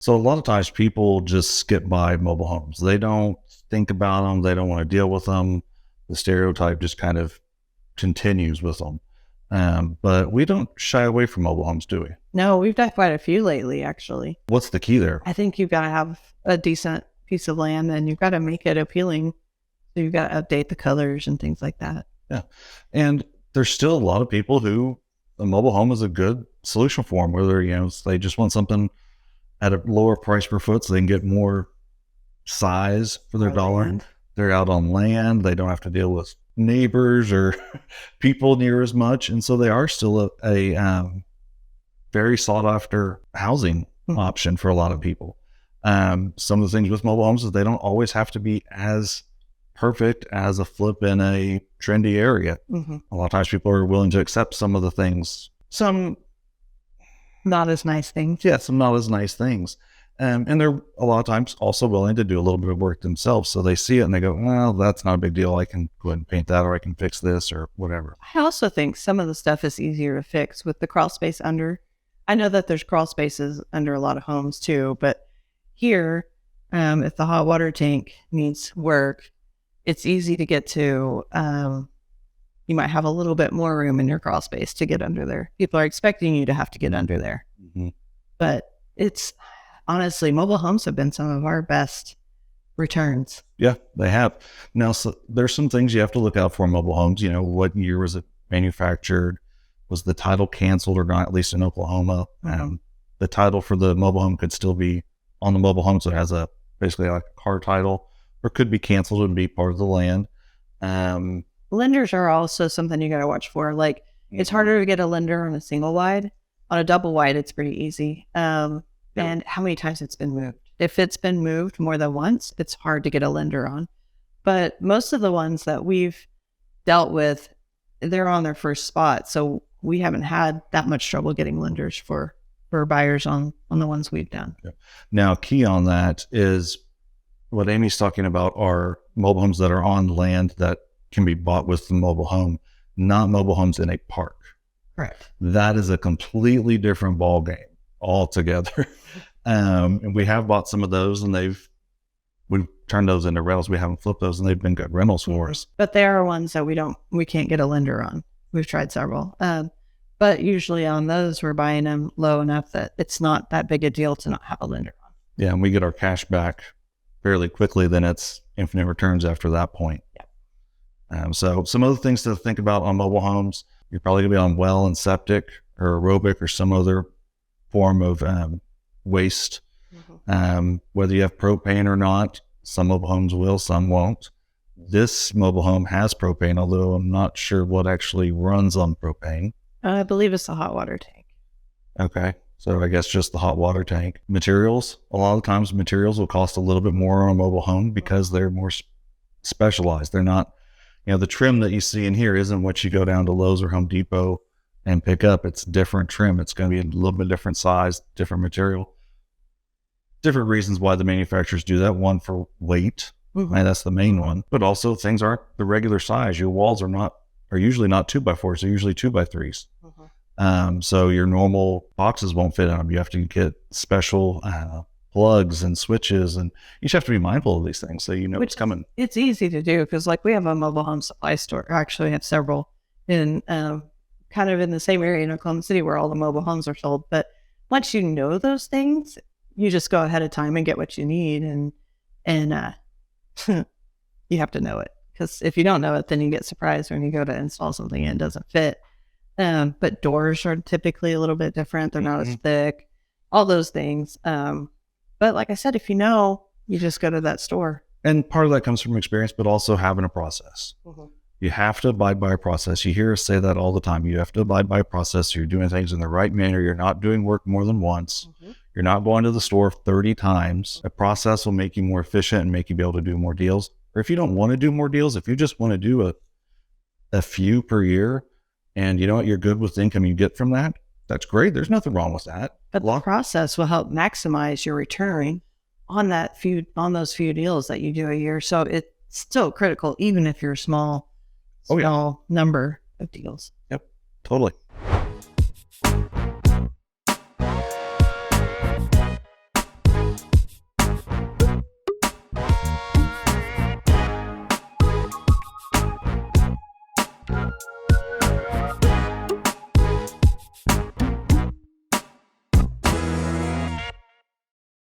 So a lot of times people just skip by mobile homes. They don't think about them. They don't want to deal with them. The stereotype just kind of continues with them. But we don't shy away from mobile homes, do we? No, we've done quite a few lately, actually. What's the key there? I think you've got to have a decent piece of land and you've got to make it appealing. So you've got to update the colors and things like that. Yeah. And there's still a lot of people who a mobile home is a good solution for them, whether, they just want something at a lower price per foot so they can get more size for their dollar. Land. They're out on land. They don't have to deal with neighbors or people near as much. And so they are still a very sought after housing option for a lot of people. Some of the things with mobile homes is they don't always have to be as perfect as a flip in a trendy area. Mm-hmm. A lot of times people are willing to accept some of the things, some not as nice things. Yeah, some not as nice things. And they're a lot of times also willing to do a little bit of work themselves. So they see it and they go, well, that's not a big deal. I can go ahead and paint that, or I can fix this or whatever. I also think some of the stuff is easier to fix with the crawl space under. I know that there's crawl spaces under a lot of homes too, but here, if the hot water tank needs work, it's easy to get to. You might have a little bit more room in your crawl space to get under there. People are expecting you to have to get under there. Mm-hmm. But it's honestly, mobile homes have been some of our best returns. Yeah, they have. Now, so there's some things you have to look out for in mobile homes. What year was it manufactured? Was the title canceled or not, at least in Oklahoma? Mm-hmm. The title for the mobile home could still be on the mobile home, so it has basically like a car title, or could be canceled and be part of the land. Lenders are also something you got to watch for. Like, it's harder to get a lender on a single wide. On a double wide, it's pretty easy. And how many times it's been moved. If it's been moved more than once, it's hard to get a lender on. But most of the ones that we've dealt with, they're on their first spot. So we haven't had that much trouble getting lenders for buyers on the ones we've done. Yeah. Now, key on that is what Amy's talking about are mobile homes that are on land that can be bought with the mobile home, not mobile homes in a park. Correct. That is a completely different ball game altogether. And we have bought some of those, and we've turned those into rentals. We haven't flipped those, and they've been good rentals for us. But there are ones that we can't get a lender on. We've tried several. But usually on those, we're buying them low enough that it's not that big a deal to not have a lender on. Yeah, and we get our cash back fairly quickly. Then it's infinite returns after that point. Yeah. So some other things to think about on mobile homes, you're probably going to be on well and septic or aerobic or some other form of waste. Mm-hmm. Whether you have propane or not, some mobile homes will, some won't. This mobile home has propane, although I'm not sure what actually runs on propane. I believe it's a hot water tank. Okay. So I guess just the hot water tank. Materials, a lot of times materials will cost a little bit more on a mobile home because they're more specialized. They're not, the trim that you see in here isn't what you go down to Lowe's or Home Depot and pick up. It's different trim. It's going to be a little bit different size, different material. Different reasons why the manufacturers do that. One, for weight. Mm-hmm. And that's the main one. But also things aren't the regular size. Your walls are usually not 2x4s. They're usually 2x3s. Mm-hmm. So your normal boxes won't fit on them. You have to get special plugs and switches, and you just have to be mindful of these things so it's coming. It's easy to do because we have a mobile home supply store. Actually, we have several in kind of in the same area in Oklahoma City where all the mobile homes are sold. But once you know those things, you just go ahead of time and get what you need, and you have to know it, because if you don't know it, then you get surprised when you go to install something and it doesn't fit. But doors are typically a little bit different. They're not as thick, all those things. But like I said, if you know, you just go to that store. And part of that comes from experience, but also having a process. Mm-hmm. You have to abide by a process. You hear us say that all the time. You have to abide by a process. You're doing things in the right manner. You're not doing work more than once. Mm-hmm. You're not going to the store 30 times. A process will make you more efficient and make you be able to do more deals. Or if you don't want to do more deals, if you just want to do a few per year, and you know what, you're good with the income you get from that, that's great. There's nothing wrong with that. But the process will help maximize your return on those few deals that you do a year. So it's still critical, even if you're small number of deals. Yep, totally. you.